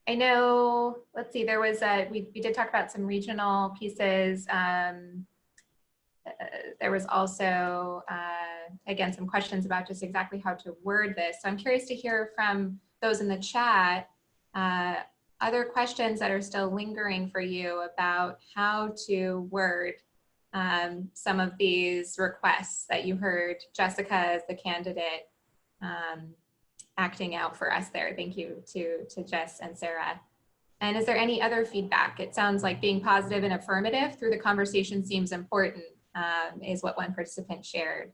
know, let's see, there was we did talk about some regional pieces. There was also, again, some questions about just exactly how to word this. So I'm curious to hear from those in the chat, other questions that are still lingering for you about how to word some of these requests that you heard Jessica as the candidate acting out for us there. Thank you to Jess and Sarah. And is there any other feedback? It sounds like being positive and affirmative through the conversation seems important, is what one participant shared.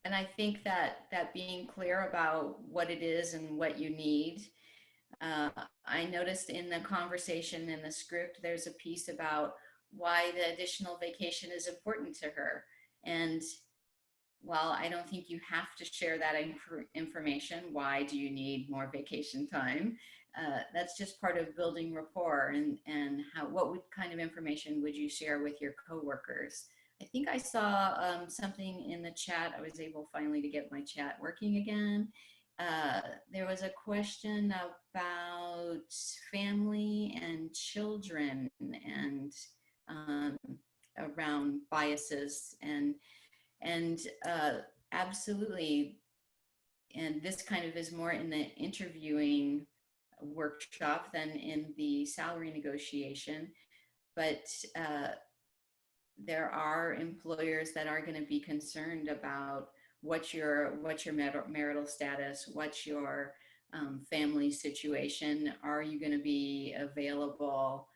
And I think that being clear about what it is and what you need. I noticed in the conversation in the script, there's a piece about why the additional vacation is important to her. And while I don't think you have to share that information, why do you need more vacation time? That's just part of building rapport, and what kind of information would you share with your coworkers? I think I saw something in the chat. I was able finally to get my chat working again. There was a question about family and children and around biases and absolutely. And this kind of is more in the interviewing workshop than in the salary negotiation. But there are employers that are going to be concerned about what's your marital status, what's your family situation, are you going to be available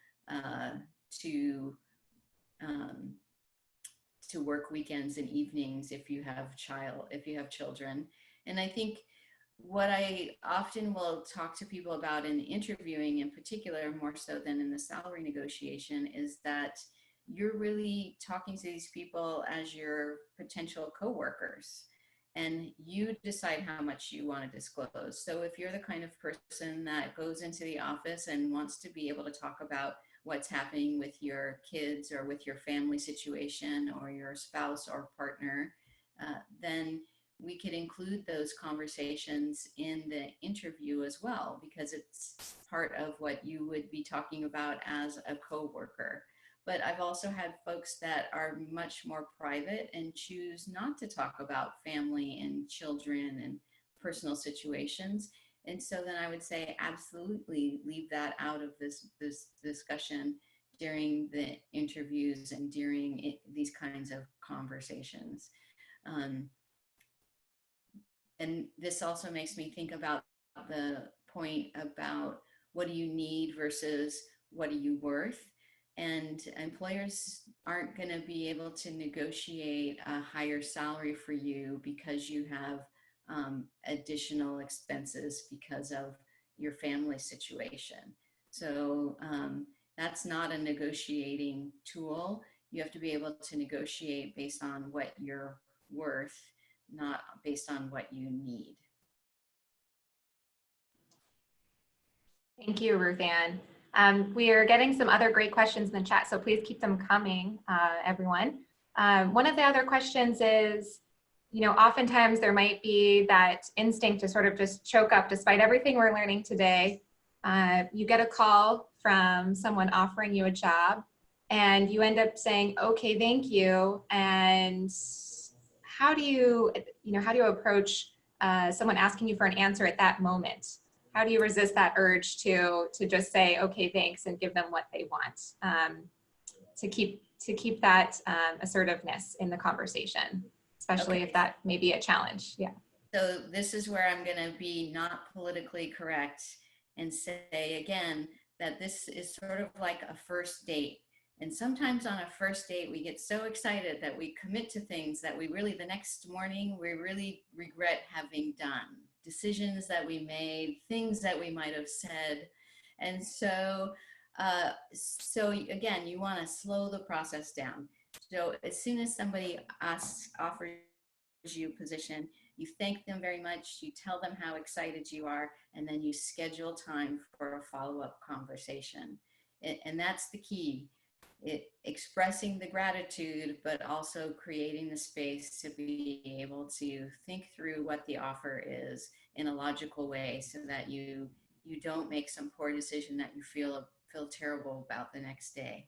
to work weekends and evenings if you have children. And I think what I often will talk to people about in interviewing in particular, more so than in the salary negotiation, is that you're really talking to these people as your potential coworkers, and you decide how much you want to disclose. So if you're the kind of person that goes into the office and wants to be able to talk about what's happening with your kids or with your family situation or your spouse or partner, then we could include those conversations in the interview as well, because it's part of what you would be talking about as a coworker. But I've also had folks that are much more private and choose not to talk about family and children and personal situations. And so then I would say absolutely leave that out of this discussion during the interviews and during these kinds of conversations. And this also makes me think about the point about what do you need versus what are you worth. And employers aren't going to be able to negotiate a higher salary for you because you have additional expenses because of your family situation. So that's not a negotiating tool. You have to be able to negotiate based on what you're worth, not based on what you need. Thank you, Ruth Ann. We are getting some other great questions in the chat, so please keep them coming, everyone. One of the other questions is, oftentimes there might be that instinct to sort of just choke up despite everything we're learning today. You get a call from someone offering you a job and you end up saying, okay, thank you. And how do you approach someone asking you for an answer at that moment? How do you resist that urge to just say, okay, thanks, and give them what they want, to keep that assertiveness in the conversation, especially if that may be a challenge? Yeah. So this is where I'm going to be not politically correct and say again that this is sort of like a first date. And sometimes on a first date, we get so excited that we commit to things that we really, the next morning, we really regret having done. Decisions that we made, things that we might have said. And so, again, you want to slow the process down. So as soon as somebody offers you a position, you thank them very much, you tell them how excited you are, and then you schedule time for a follow-up conversation. And that's the key. Expressing the gratitude, but also creating the space to be able to think through what the offer is in a logical way, so that you don't make some poor decision that you feel terrible about the next day.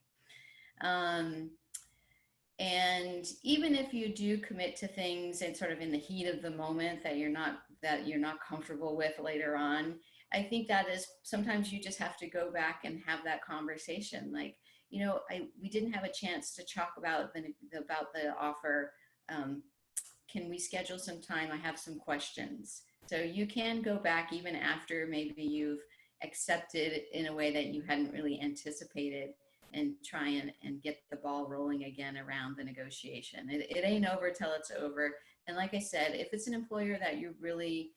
And even if you do commit to things and sort of in the heat of the moment that you're not comfortable with later on, I think that is sometimes you just have to go back and have that conversation. Like, we didn't have a chance to talk about the offer. Can we schedule some time? I have some questions. So you can go back even after maybe you've accepted in a way that you hadn't really anticipated, and try and get the ball rolling again around the negotiation. It ain't over till it's over. And like I said, if it's an employer that you really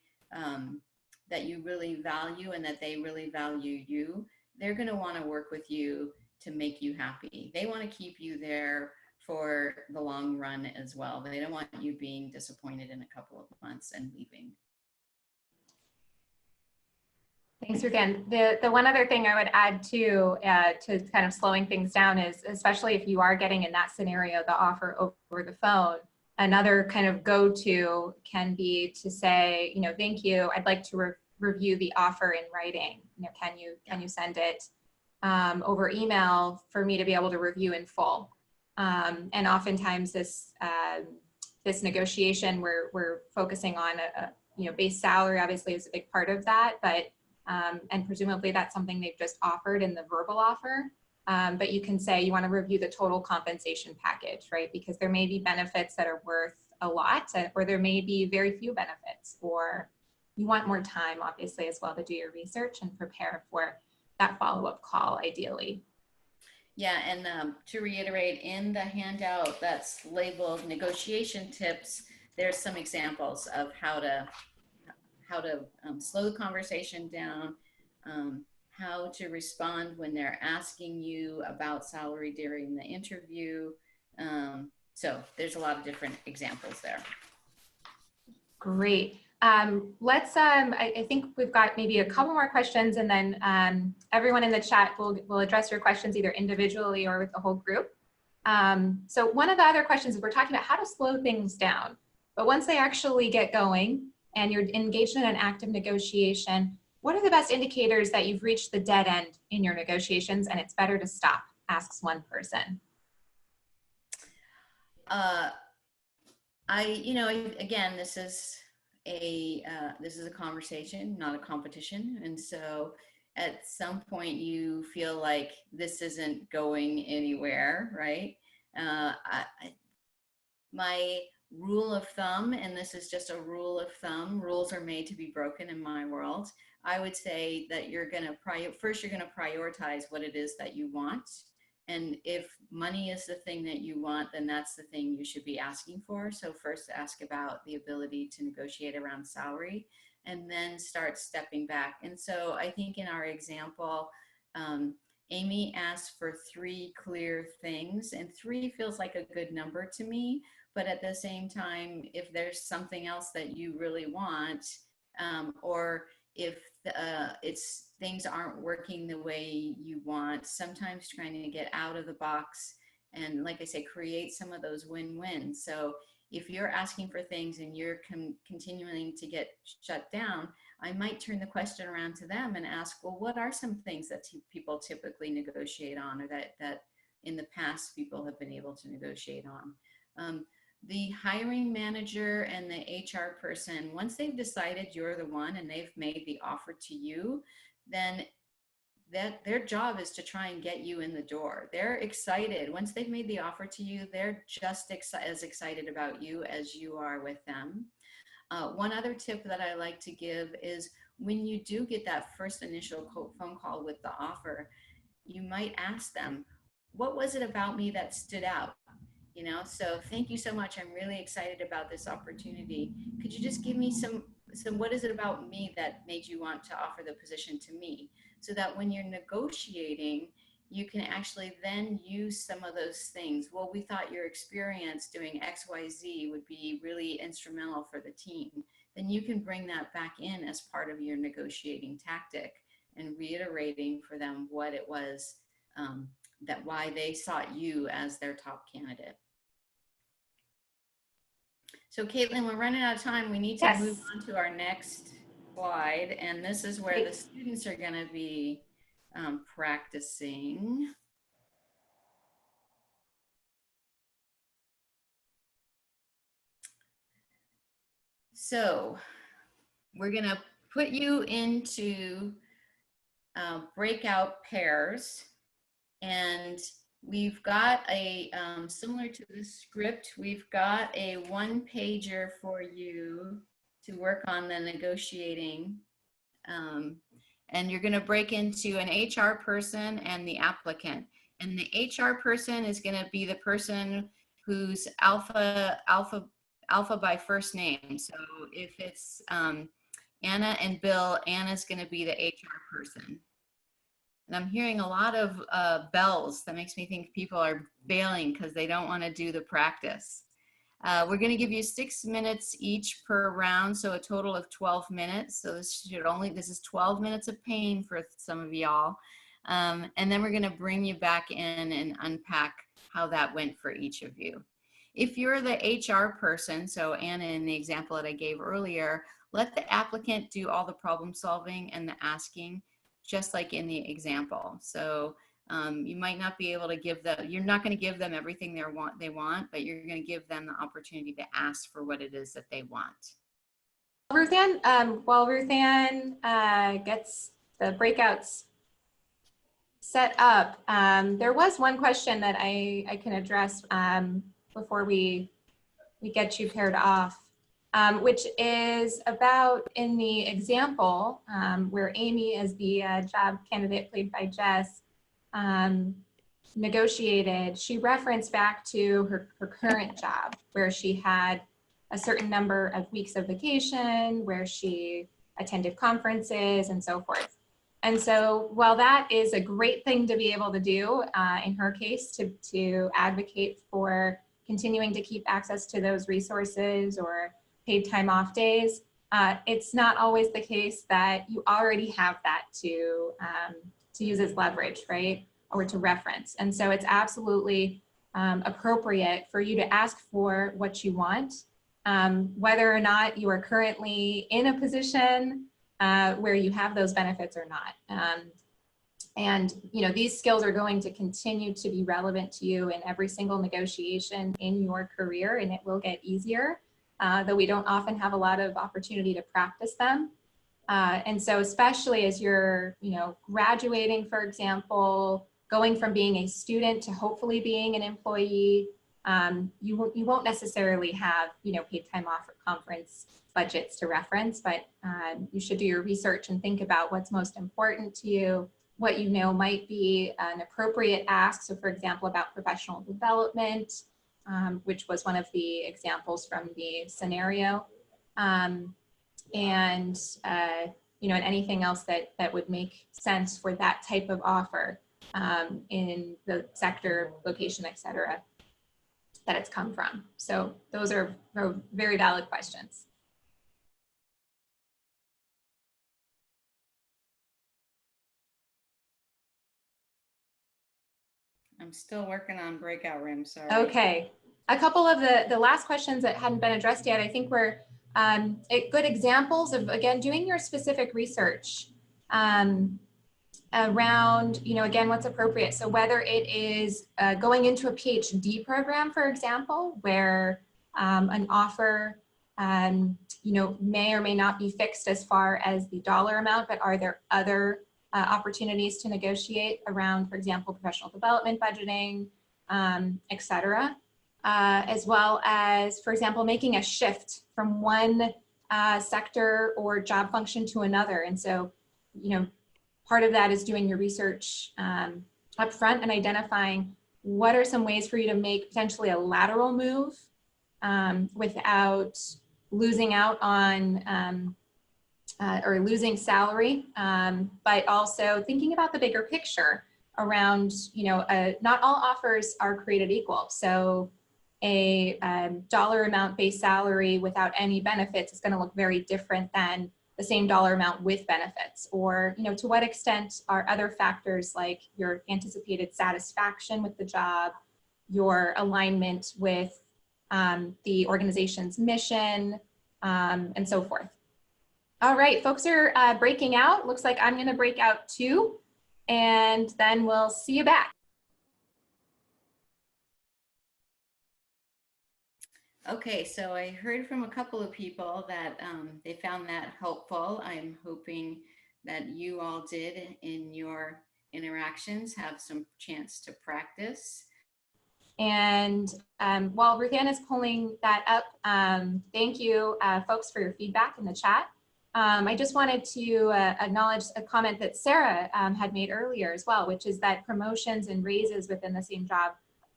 value and that they really value you, they're going to want to work with you to make you happy. They want to keep you there for the long run as well. They don't want you being disappointed in a couple of months and leaving. Thanks, Ruth. The one other thing I would add to kind of slowing things down is, especially if you are getting in that scenario, the offer over the phone, another kind of go-to can be to say, thank you, I'd like to review the offer in writing. Can you send it over email for me to be able to review in full? And oftentimes this negotiation, we're focusing on base salary obviously is a big part of that, but and presumably that's something they've just offered in the verbal offer. But you can say you want to review the total compensation package, right? Because there may be benefits that are worth a lot, or there may be very few benefits, or you want more time, obviously, as well, to do your research and prepare for that follow-up call, ideally. Yeah, and to reiterate, in the handout that's labeled negotiation tips, there's some examples of how to slow the conversation down, how to respond when they're asking you about salary during the interview. So there's a lot of different examples there. Great. I think we've got maybe a couple more questions, and then everyone in the chat will address your questions either individually or with the whole group. So one of the other questions is we're talking about how to slow things down, but once they actually get going and you're engaged in an active negotiation, what are the best indicators that you've reached the dead end in your negotiations and it's better to stop, asks one person. Again, this is a conversation, not a competition. And so at some point you feel like this isn't going anywhere, right? My rule of thumb, and this is just a rule of thumb, rules are made to be broken in my world. I would say that you're going to prioritize what it is that you want. And if money is the thing that you want, then that's the thing you should be asking for. So first ask about the ability to negotiate around salary, and then start stepping back. And so I think in our example, Amy asked for 3 clear things, and 3 feels like a good number to me. But at the same time, if there's something else that you really want, or if things aren't working the way you want, sometimes trying to get out of the box and, like I say, create some of those win-wins. So if you're asking for things and you're continuing to get shut down, I might turn the question around to them and ask, well, what are some things that people typically negotiate on, or that in the past people have been able to negotiate on? The hiring manager and the HR person, once they've decided you're the one and they've made the offer to you, then their job is to try and get you in the door. They're excited. Once they've made the offer to you, they're just as excited about you as you are with them. One other tip that I like to give is when you do get that first initial phone call with the offer, you might ask them, what was it about me that stood out? So thank you so much. I'm really excited about this opportunity. Could you just give me some, what is it about me that made you want to offer the position to me? So that when you're negotiating, you can actually then use some of those things. Well, we thought your experience doing XYZ would be really instrumental for the team. Then you can bring that back in as part of your negotiating tactic and reiterating for them what it was, that why they sought you as their top candidate. So Caitlin, we're running out of time. We need to move on to our next slide. And this is where the students are going to be practicing. So we're going to put you into breakout pairs, and we've got a, similar to the script, we've got a 1-pager for you to work on the negotiating. And you're going to break into an HR person and the applicant. And the HR person is going to be the person who's alpha by first name. So if it's Anna and Bill, Anna's going to be the HR person. And I'm hearing a lot of bells. That makes me think people are bailing because they don't want to do the practice. We're going to give you 6 minutes each per round, so a total of 12 minutes. So this is 12 minutes of pain for some of y'all. And then we're going to bring you back in and unpack how that went for each of you. If you're the HR person, so Anna in the example that I gave earlier, let the applicant do all the problem solving and the asking, just like in the example. So you might not be able to give them, you're not going to give them everything they want, but you're going to give them the opportunity to ask for what it is that they want. While Ruthann gets the breakouts set up, there was one question that I can address before we get you paired off, which is about in the example where Amy is the job candidate played by Jess. negotiated, she referenced back to her current job where she had a certain number of weeks of vacation, where she attended conferences and so forth. And so while that is a great thing to be able to do, in her case, to advocate for continuing to keep access to those resources or paid time off days, it's not always the case that you already have that to use as leverage, right? Or to reference. And so it's absolutely appropriate for you to ask for what you want, whether or not you are currently in a position where you have those benefits or not. And these skills are going to continue to be relevant to you in every single negotiation in your career, and it will get easier, though we don't often have a lot of opportunity to practice them. And so especially as you're, graduating, for example, going from being a student to hopefully being an employee, you won't necessarily have, paid time off or conference budgets to reference, but you should do your research and think about what's most important to you, what might be an appropriate ask. So for example, about professional development, which was one of the examples from the scenario. And anything else that would make sense for that type of offer in the sector, location, et cetera, that it's come from. So those are very valid questions. I'm still working on breakout rooms, sorry. Okay, a couple of the last questions that hadn't been addressed yet, I think were good examples of, again, doing your specific research around, again, what's appropriate. So whether it is going into a PhD program, for example, where an offer, may or may not be fixed as far as the dollar amount, but are there other opportunities to negotiate around, for example, professional development budgeting, et cetera, as well as, for example, making a shift from one sector or job function to another. And so, part of that is doing your research up front and identifying what are some ways for you to make potentially a lateral move without losing out on or losing salary, but also thinking about the bigger picture around, not all offers are created equal. So a dollar amount base salary without any benefits is going to look very different than the same dollar amount with benefits. Or, to what extent are other factors like your anticipated satisfaction with the job, your alignment with the organization's mission, and so forth. All right, folks are breaking out. Looks like I'm going to break out too, and then we'll see you back. Okay, so I heard from a couple of people that they found that helpful. I'm hoping that you all did in your interactions have some chance to practice. And while Ruthann is pulling that up, thank you folks for your feedback in the chat. I just wanted to acknowledge a comment that Sarah had made earlier as well, which is that promotions and raises within the same job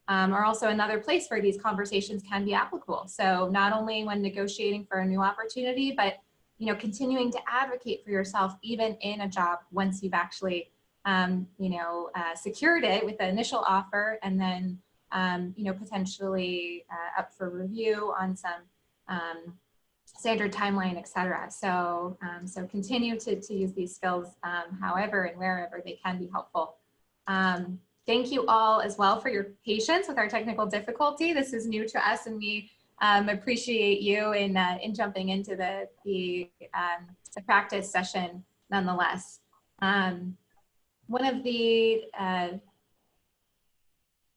are also another place where these conversations can be applicable. So not only when negotiating for a new opportunity, but continuing to advocate for yourself even in a job once you've actually secured it with the initial offer, and then potentially up for review on some standard timeline, et cetera. So so continue to use these skills however and wherever they can be helpful. Thank you all as well for your patience with our technical difficulty. This is new to us, and we appreciate you in jumping into the practice session nonetheless. One of the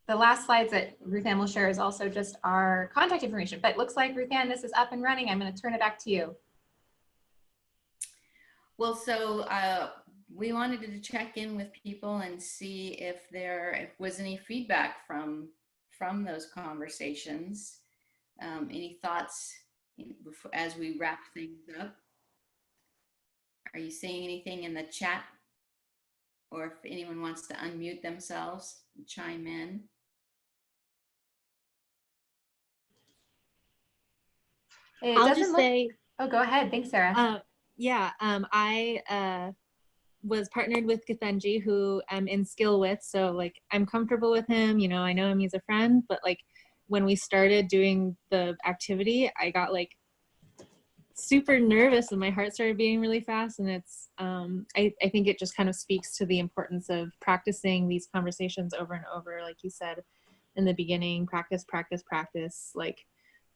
last slides that Ruthann will share is also just our contact information, but it looks like Ruthann, this is up and running. I'm going to turn it back to you. Well, so we wanted to check in with people and see if there was any feedback from those conversations. Any thoughts as we wrap things up? Are you seeing anything in the chat or if anyone wants to unmute themselves, chime in. It I'll doesn't just look. say, Oh, go ahead. Thanks, Sarah. yeah, I was partnered with Githenji, who I'm in SCIL with. So like, I'm comfortable with him, you know, I know him, he's a friend, but like when we started doing the activity, I got like super nervous and my heart started beating really fast. And it's, I think it just kind of speaks to the importance of practicing these conversations over and over. Like you said in the beginning, practice, practice, practice. Like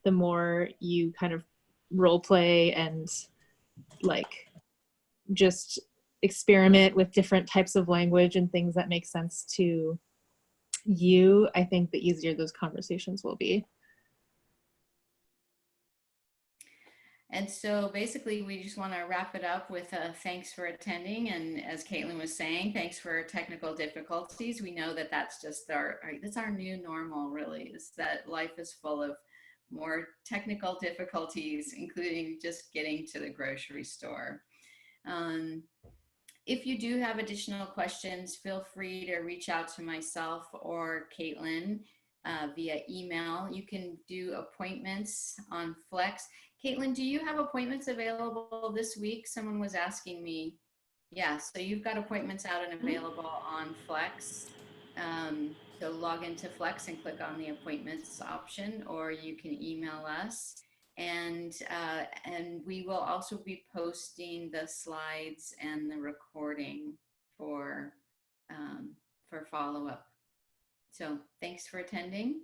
the more you kind of role play and like just experiment with different types of language and things that make sense to you, I think the easier those conversations will be. And so basically we just want to wrap it up with thanks for attending. And as Caitlin was saying, thanks for technical difficulties. We know that that's just that's our new normal, really, is that life is full of more technical difficulties, including just getting to the grocery store. If you do have additional questions, feel free to reach out to myself or Caitlin via email. You can do appointments on Flex. Caitlin, do you have appointments available this week? Someone was asking me. Yeah, so you've got appointments out and available on Flex. So log into Flex and click on the appointments option, or you can email us. And we will also be posting the slides and the recording for follow-up. So thanks for attending.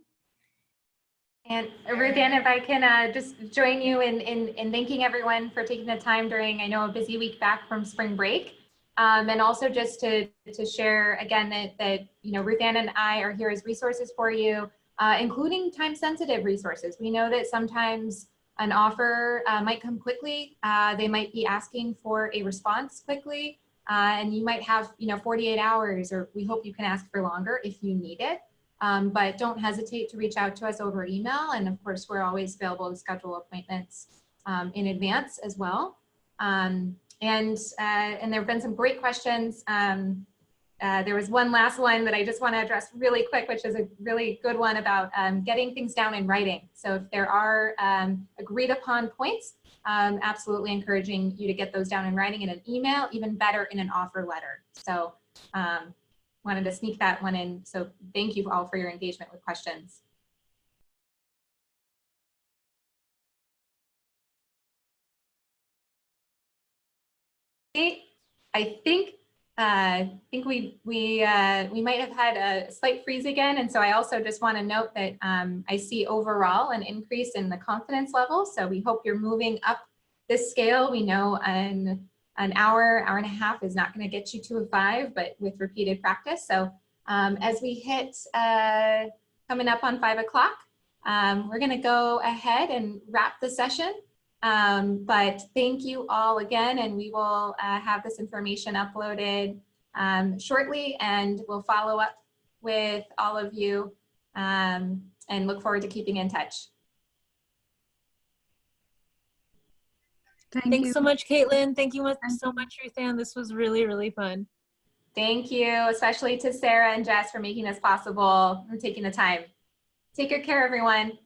And Ruth Ann, if I can just join you in thanking everyone for taking the time during, I know, a busy week back from spring break. And also just to share again that you know, Ruth Ann and I are here as resources for you, including time-sensitive resources. We know that sometimes an offer might come quickly. They might be asking for a response quickly, and you might have, you know, 48 hours, or we hope you can ask for longer if you need it. But don't hesitate to reach out to us over email. And of course, we're always available to schedule appointments in advance as well. And there have been some great questions. There was one last one that I just want to address really quick, which is a really good one about getting things down in writing. So if there are agreed upon points, absolutely encouraging you to get those down in writing in an email, even better in an offer letter. So wanted to sneak that one in. So thank you all for your engagement with questions. I think we might have had a slight freeze again. And so I also just want to note that I see overall an increase in the confidence level. So we hope you're moving up this scale. We know an hour and a half is not going to get you to a 5, but with repeated practice. So as we hit coming up on 5 o'clock, we're going to go ahead and wrap the session. But thank you all again, and we will have this information uploaded shortly, and we'll follow up with all of you and look forward to keeping in touch. Thanks so much, Caitlin. Thank you so much, Ruth Ann. This was really, really fun. Thank you, especially to Sarah and Jess for making this possible and taking the time. Take good care, everyone.